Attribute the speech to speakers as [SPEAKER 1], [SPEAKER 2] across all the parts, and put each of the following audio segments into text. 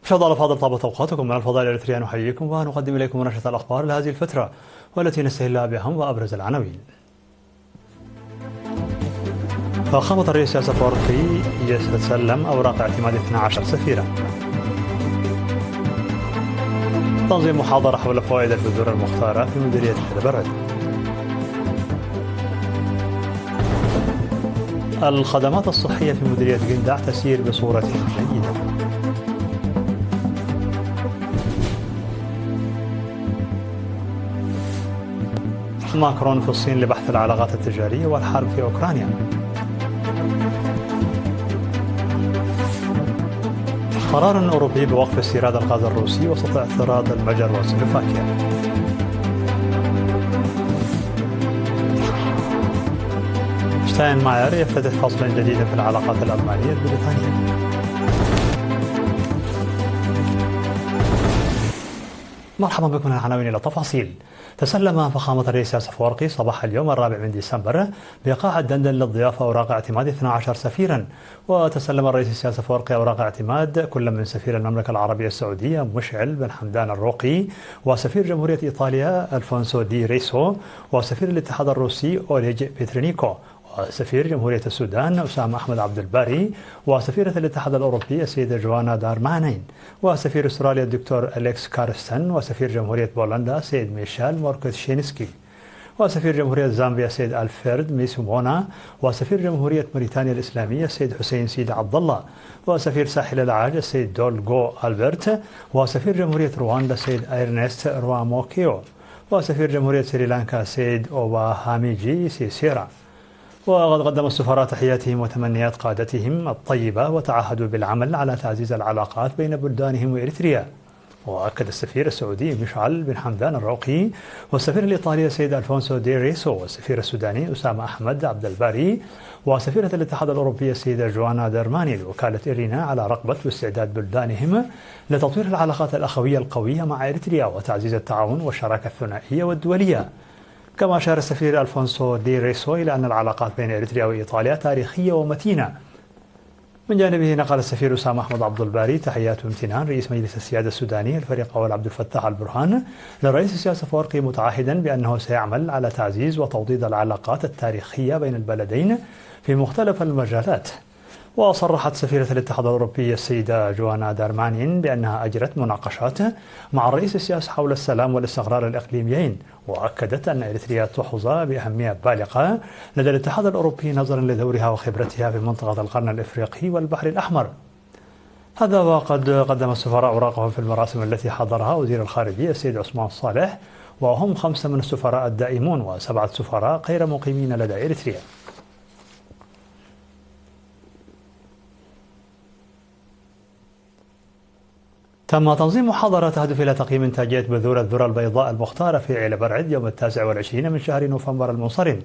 [SPEAKER 1] فضل فاضل طابت أوقاتكم. من الفضاء الإريترية نحييكم ونقدم إليكم منشطة الأخبار لهذه الفترة والتي نستهلها بأهم وأبرز العناوين. فخامة الرئيس الأفورقي يتسلم أوراق اعتماد 12 سفيرا. تنظيم محاضرة حول فوائد البذور المختارة في مديرية البرد. الخدمات الصحية في مديرية قنداع تسير بصورة جيدة. ماكرون في الصين لبحث العلاقات التجارية والحرب في أوكرانيا. قرار أوروبي بوقف استيراد الغاز الروسي وسط اعتراض المجر وسلوفاكيا. شتاينماير يفتتح فصلا جديدا في العلاقات الألمانية البريطانية. مرحبا بكم. العناوين إلى التفاصيل. تسلم فخامة الرئيس الأفورقي صباح اليوم 4 ديسمبر بقاعة دندن للضيافة أوراق اعتماد 12 سفيرا. وتسلم الرئيس الأفورقي أوراق اعتماد كل من سفير المملكة العربية السعودية مشعل بن حمدان الروقي، وسفير جمهورية إيطاليا ألفونسو دي ريسو، وسفير الاتحاد الروسي أوليج بيترينيكو، وسفير جمهورية السودان أسامة أحمد عبد الباري، وسفيرة الاتحاد الأوروبي السيدة جوانا دارمانين، وسفير أستراليا الدكتور أليكس كارستن، وسفير جمهورية بولندا سيد ميشيل موركوتشينسكي، وسفير جمهورية زامبيا سيد ألفرد ميسومونا، وسفير جمهورية موريتانيا الإسلامية السيد حسين سيد عبد الله، وسفير ساحل العاج السيد دولغو ألبرت، وسفير جمهورية رواندا السيد إرنست رواموكيو، وسفير جمهورية سريلانكا السيد أوباهاميجي سيسيرا. وقد قدم السفراء تحياتهم وتمنيات قادتهم الطيبة وتعهدوا بالعمل على تعزيز العلاقات بين بلدانهم وإريتريا. وأكد السفير السعودي مشعل بن حمدان الروقي والسفير الإيطالي السيد ألفونسو دي ريسو والسفير السوداني أسامة أحمد عبد الباري وسفيرة الاتحاد الأوروبي السيدة جوانا دارماني لوكالة إيرينا على رغبة واستعداد بلدانهم لتطوير العلاقات الأخوية القوية مع إريتريا وتعزيز التعاون والشراكة الثنائية والدولية. كما أشار السفير ألفونسو دي ريسو إلى أن العلاقات بين إريتريا وإيطاليا تاريخية ومتينة. من جانبه نقل السفير أسامة أحمد عبد الباري تحيات وامتنان رئيس مجلس السيادة السوداني الفريق أول عبد الفتاح البرهان للرئيس السياسي الأفورقي متعهدا بأنه سيعمل على تعزيز وتوطيد العلاقات التاريخية بين البلدين في مختلف المجالات. وصرحت سفيرة الاتحاد الأوروبي السيدة جوانا دارمانين بأنها أجرت مناقشات مع الرئيس السياسي حول السلام والاستقرار الإقليميين، وأكدت أن إريتريا تحظى بأهمية بالغة لدى الاتحاد الأوروبي نظرا لدورها وخبرتها في منطقة القرن الإفريقي والبحر الأحمر. هذا وقد قدم السفراء أوراقهم في المراسم التي حضرها وزير الخارجية السيد عثمان صالح، وهم 5 من السفراء الدائمون و7 سفراء غير مقيمين لدى إريتريا. تم تنظيم محاضرة تهدف إلى تقييم إنتاجية بذور الذرة البيضاء المختارة في عيل برعد يوم 29 من شهر نوفمبر المنصرم.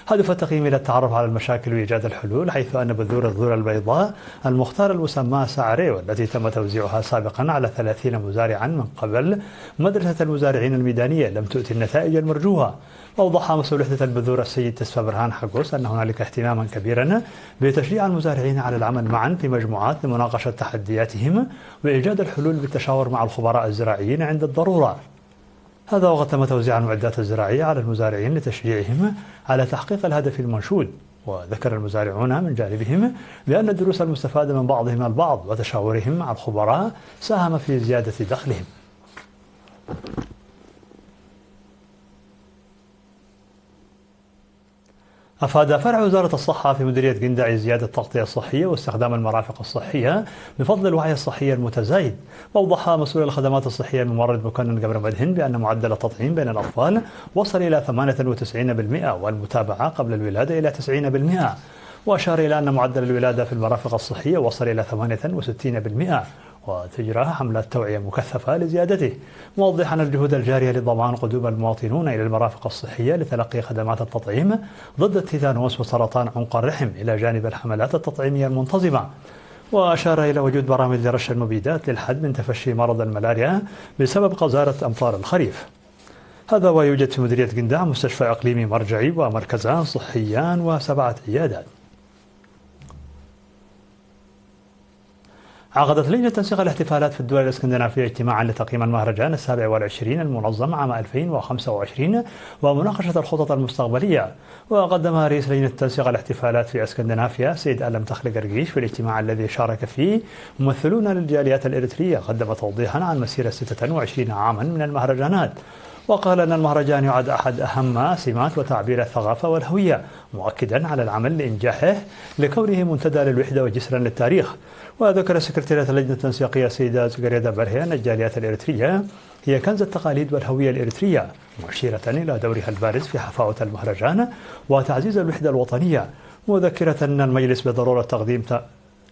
[SPEAKER 1] هدف التقييم إلى التعرف على المشاكل وإيجاد الحلول، حيث أن بذور الذرة البيضاء المختارة المسماة سعري والتي تم توزيعها سابقا على 30 مزارعا من قبل مدرسة المزارعين الميدانية لم تؤتي النتائج المرجوة. أوضح مسؤول وحدة البذور السيد تسفى برهان حقوس أن هنالك اهتماما كبيرا بتشجيع المزارعين على العمل معا في مجموعات لمناقشة تحدياتهم وإيجاد الحلول بالتشاور مع الخبراء الزراعيين عند الضرورة. هذا وقد تم توزيع المعدات الزراعية على المزارعين لتشجيعهم على تحقيق الهدف المنشود. وذكر المزارعون من جانبهم بأن الدروس المستفادة من بعضهم البعض وتشاورهم مع الخبراء ساهم في زيادة دخلهم. أفاد فرع وزارة الصحة في مديرية قنداع زيادة التغطية الصحية واستخدام المرافق الصحية بفضل الوعي الصحي المتزايد. وأوضح مسؤول الخدمات الصحية الممرض مكنن قمر مدهن بأن معدل التطعيم بين الأطفال وصل إلى 98% والمتابعة قبل الولادة إلى 90%. وأشار إلى أن معدل الولادة في المرافق الصحية وصل إلى 68%، وتجرى حملات توعية مكثفة لزيادته، موضحا الجهود الجارية لضمان قدوم المواطنون إلى المرافق الصحية لتلقي خدمات التطعيم ضد التيتانوس وسرطان عنق الرحم إلى جانب الحملات التطعيمية المنتظمة. وأشار إلى وجود برامج لرش المبيدات للحد من تفشي مرض الملاريا بسبب قذارة أمطار الخريف. هذا ويوجد في مديرية قنداع مستشفى إقليمي مرجعي ومركزان صحيان و7 عيادات. عقدت لجنة تنسيق الاحتفالات في الدول الاسكندنافية اجتماعا لتقييم المهرجان السابع والعشرين المنظم عام 2025 ومناقشة الخطط المستقبلية. وقدم رئيس لجنة تنسيق الاحتفالات في اسكندنافيا سيد ألم تخلي قرقيش في الاجتماع الذي شارك فيه ممثلون للجاليات الإريترية قدم توضيحا عن مسيرة 26 عاما من المهرجانات. وقال أن المهرجان يعد أحد أهم سمات وتعبير الثقافة والهوية، مؤكدا على العمل لإنجاحه لكونه منتدى للوحدة وجسرا للتاريخ. وذكر سكرتيرة اللجنة التنسيقية سيدة زكريا برهي أن الجاليات الإريترية هي كنز التقاليد والهوية الإريترية، مشيرة إلى دورها البارز في حفاوة المهرجان وتعزيز الوحدة الوطنية، مذكرة أن المجلس بضرورة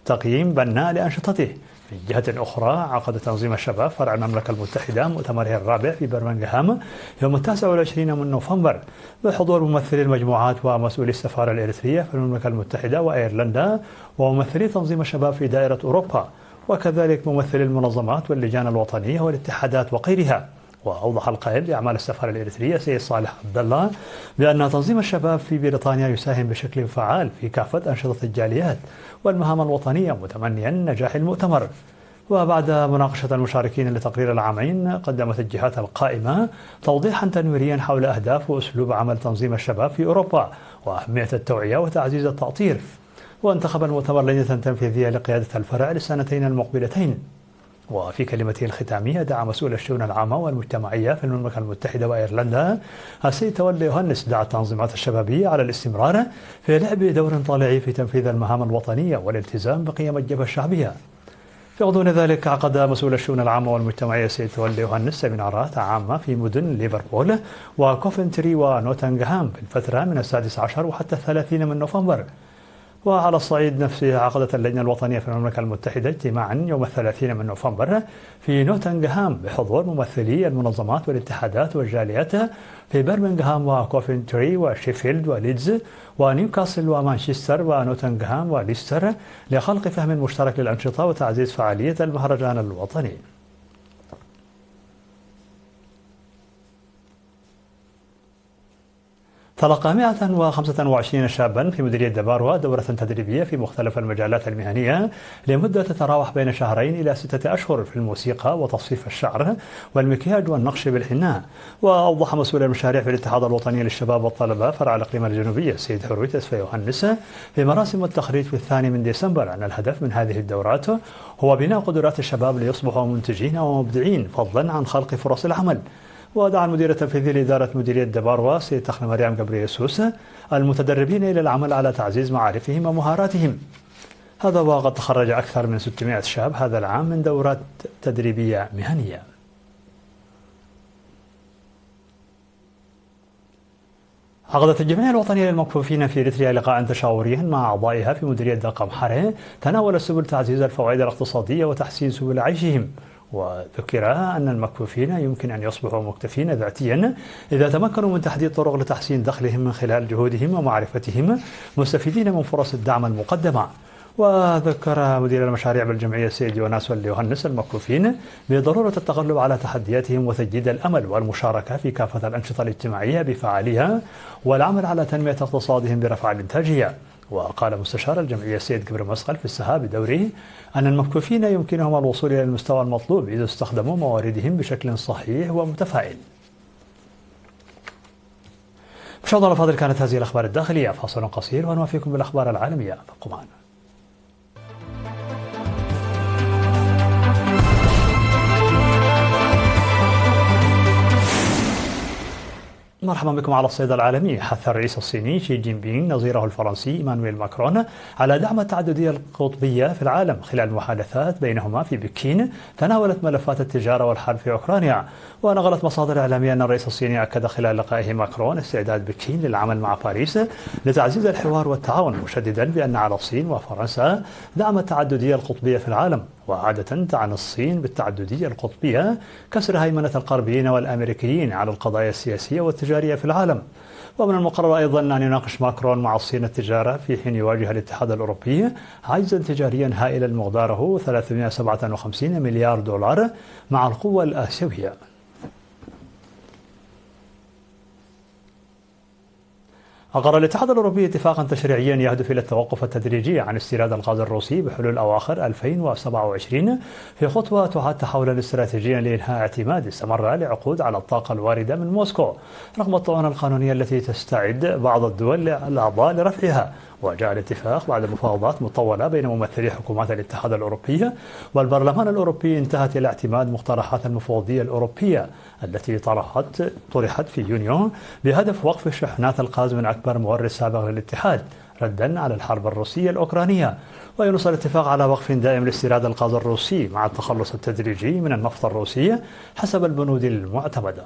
[SPEAKER 1] تقييم بناء لأنشطته. من جهة أخرى عقد تنظيم الشباب فرع المملكة المتحدة مؤتمره الرابع في برمنغهام يوم 29 من نوفمبر بحضور ممثلي المجموعات ومسؤولي السفارة الإريترية في المملكة المتحدة وأيرلندا وممثلي تنظيم الشباب في دائرة أوروبا، وكذلك ممثلي المنظمات واللجان الوطنية والاتحادات وغيرها. وأوضح القائد لأعمال السفارة الإريترية سيد صالح عبد الله بأن تنظيم الشباب في بريطانيا يساهم بشكل فعال في كافة أنشطة الجاليات والمهام الوطنية، متمنيا نجاح المؤتمر. وبعد مناقشة المشاركين لتقرير العامين قدمت الجهات القائمة توضيحا تنويريا حول أهداف وأسلوب عمل تنظيم الشباب في أوروبا وأهمية التوعية وتعزيز التأطير. وانتخب المؤتمر لجنة تنفيذية لقيادة الفرع للسنتين المقبلتين. وفي كلمته الختامية دعا مسؤول الشؤون العامة والمجتمعية في المملكة المتحدة وأيرلندا السيد تولي يوهانس دعا التنظيمات الشبابية على الاستمرار في لعب دور طالعي في تنفيذ المهام الوطنية والالتزام بقيم الجبهة الشعبية. في غضون ذلك عقد مسؤول الشؤون العامة والمجتمعية السيد تولي يوهانس سيمينارات عامة في مدن ليفربول وكوفنتري ونوتنغهام في الفترة من 16 وحتى 30 من نوفمبر. وعلى الصعيد نفسه عقدت اللجنة الوطنية في المملكة المتحدة اجتماعا يوم 30 من نوفمبر في نوتنغهام بحضور ممثلي المنظمات والاتحادات والجاليات في برمنغهام وكوفنتري وشيفيلد وليدز ونيوكاسل ومانشستر ونوتنغهام وليستر لخلق فهم مشترك للأنشطة وتعزيز فعالية المهرجان الوطني. تلقى 125 شابا في مديرية دباروا دورة تدريبية في مختلف المجالات المهنية لمدة تتراوح بين شهرين إلى 6 أشهر في الموسيقى وتصفيف الشعر والمكياج والنقش بالحناء. وأوضح مسؤول المشاريع في الاتحاد الوطني للشباب والطلبة فرع الإقليم الجنوبية السيد حروي تسفى يوهانس في مراسم التخريج في 2 من ديسمبر أن الهدف من هذه الدورات هو بناء قدرات الشباب ليصبحوا منتجين ومبدعين فضلا عن خلق فرص العمل. ودعا المدير التنفيذي لإدارة مديرية دباروا سيد تخن مريم جبريسوس المتدربين إلى العمل على تعزيز معارفهم ومهاراتهم. هذا وقد تخرج أكثر من 600 شاب هذا العام من دورات تدريبية مهنية. عقدت الجمعية الوطنية للمكفوفين في إريتريا لقاء تشاوريا مع أعضائها في مديرية دقم حرة تناول سبل تعزيز الفوائد الاقتصادية وتحسين سبل عيشهم. وذكر أن المكفوفين يمكن أن يصبحوا مكتفين ذاتيا إذا تمكنوا من تحديد طرق لتحسين دخلهم من خلال جهودهم ومعرفتهم مستفيدين من فرص الدعم المقدمة. وذكر مدير المشاريع بالجمعية السيد يوناس واليوهانس المكفوفين بضرورة التغلب على تحدياتهم وتجديد الأمل والمشاركة في كافة الأنشطة الاجتماعية بفعالية والعمل على تنمية اقتصادهم برفع الإنتاجية. وقال مستشار الجمعية السيد كبر مسقل في السها بدوره أن المكفوفين يمكنهم الوصول إلى المستوى المطلوب إذا استخدموا مواردهم بشكل صحيح ومتفائل. مشاهدينا الأفاضل كانت هذه الأخبار الداخلية، فاصل قصير ونوافيكم بالأخبار العالمية، فابقوا معنا. مرحبا بكم على الصيد العالمي. حث الرئيس الصيني شي جين بينغ نظيره الفرنسي إيمانويل ماكرون على دعم التعددية القطبية في العالم خلال محادثات بينهما في بكين تناولت ملفات التجارة والحرب في أوكرانيا. ونقلت مصادر إعلامية أن الرئيس الصيني أكد خلال لقائه ماكرون استعداد بكين للعمل مع باريس لتعزيز الحوار والتعاون، مشددا بأن على الصين وفرنسا دعم التعددية القطبية في العالم. وعادة تعني الصين بالتعددية القطبية كسر هيمنة الغربيين والأمريكيين على القضايا السياسية والتجارية في العالم. ومن المقرر أيضا أن يناقش ماكرون مع الصين التجارة في حين يواجه الاتحاد الأوروبي عجزا تجاريا هائلا مقداره 357 مليار دولار مع القوى الآسيوية. أقر الاتحاد الأوروبي اتفاقا تشريعيا يهدف إلى التوقف التدريجي عن استيراد الغاز الروسي بحلول أواخر 2027 في خطوة تعد تحولا استراتيجيا لإنهاء اعتماد استمر لعقود على الطاقة الواردة من موسكو رغم الطعون القانونية التي تستعد بعض الدول الأعضاء لرفعها. وجاء الاتفاق بعد مفاوضات مطولة بين ممثلي حكومات الاتحاد الأوروبي والبرلمان الأوروبي انتهت إلى اعتماد مقترحات المفوضية الأوروبية التي طرحت في يونيو بهدف وقف شحنات الغاز من أكبر مورد سابق للاتحاد ردا على الحرب الروسية الأوكرانية. وينص الاتفاق على وقف دائم لاستيراد الغاز الروسي مع التخلص التدريجي من النفط الروسي حسب البنود المعتمدة.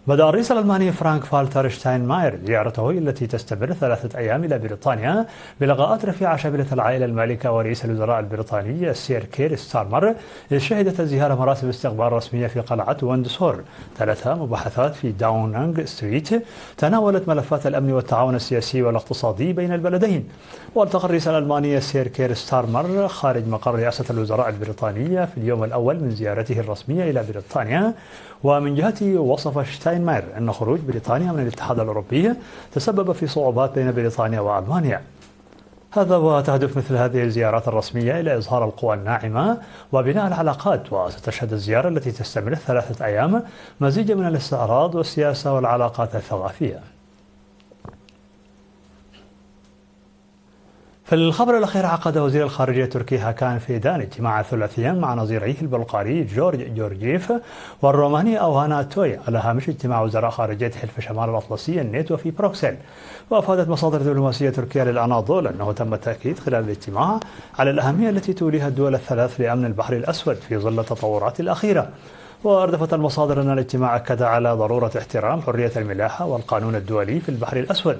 [SPEAKER 1] بدأ الرئيس الألماني فرانك فالتر شتاينماير زيارته التي تستمر 3 أيام إلى بريطانيا بلقاءات رفيع شبيلة العائلة المالكة ورئيس الوزراء البريطاني السير كير ستارمر، إذ شهدت الزيارة مراسم استقبال رسمية في قلعة ويندسور. 3 مباحثات في داونينغ ستريت تناولت ملفات الأمن والتعاون السياسي والاقتصادي بين البلدين. والتقى الرئيس الألماني السير كير ستارمر خارج مقر رئاسة الوزراء البريطانية في اليوم الأول من زيارته الرسمية إلى بريطانيا. ومن جهته وصف شتاينماير أن خروج بريطانيا من الاتحاد الأوروبي تسبب في صعوبات بين بريطانيا وألمانيا. هذا وتهدف مثل هذه الزيارات الرسمية إلى إظهار القوى الناعمة وبناء العلاقات. وستشهد الزيارة التي تستمر 3 أيام مزيج من الاستعراض والسياسة والعلاقات الثقافية. في الخبر الأخير، عقد وزير الخارجية التركي هاكان فيدان اجتماعا ثلاثيا مع نظيريه البلغاري جورج جورجيف والروماني أوهانا توي على هامش اجتماع وزراء خارجية حلف شمال الأطلسي الناتو في بروكسل. وأفادت مصادر دبلوماسية تركية للأناضول أنه تم التأكيد خلال الاجتماع على الأهمية التي توليها الدول الثلاث لأمن البحر الأسود في ظل التطورات الأخيرة. وأردفت المصادر أن الاجتماع أكد على ضرورة احترام حرية الملاحة والقانون الدولي في البحر الأسود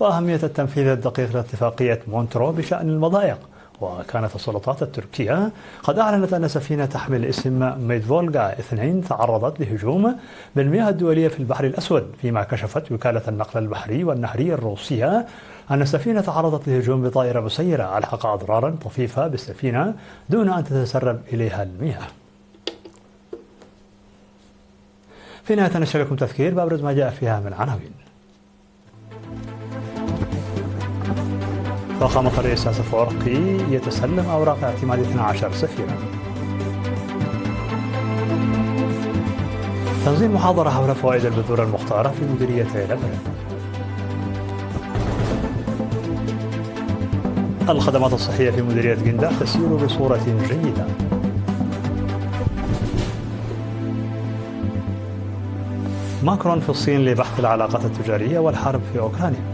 [SPEAKER 1] وأهمية التنفيذ الدقيق لاتفاقية مونترو بشأن المضايق. وكانت السلطات التركية قد أعلنت أن سفينة تحمل اسم ميدفولغا 2 تعرضت لهجوم بالمياه الدولية في البحر الأسود، فيما كشفت وكالة النقل البحري والنهري الروسية أن السفينة تعرضت لهجوم بطائرة مسيرة ألحق أضرارا طفيفة بالسفينة دون أن تتسرب إليها المياه. في نهاية نشر لكم تذكير بأبرز ما جاء فيها من عناوين. فخامة الرئيس آسف ورقي يتسلم أوراق اعتماد 12 سفيرا. تنظيم محاضرة حول فوائد البذور المختارة في مديرية لبنان. الخدمات الصحية في مديرية جندة تسير بصورة جيدة. ماكرون في الصين لبحث العلاقات التجارية والحرب في أوكرانيا.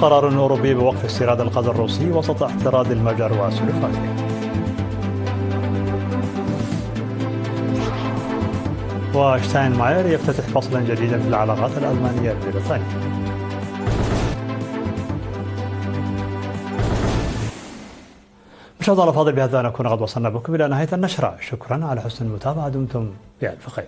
[SPEAKER 1] قرار أوروبي بوقف استيراد الغاز الروسي وسط اعتراض المجر وسلوفاكيا. وشتاينماير يفتتح فصلا جديدا في العلاقات الألمانية البريطانية. مشاهدينا الأفاضل، بهذا نكون قد وصلنا بكم إلى نهاية النشرة. شكرا على حسن المتابعة، دمتم بألف خير.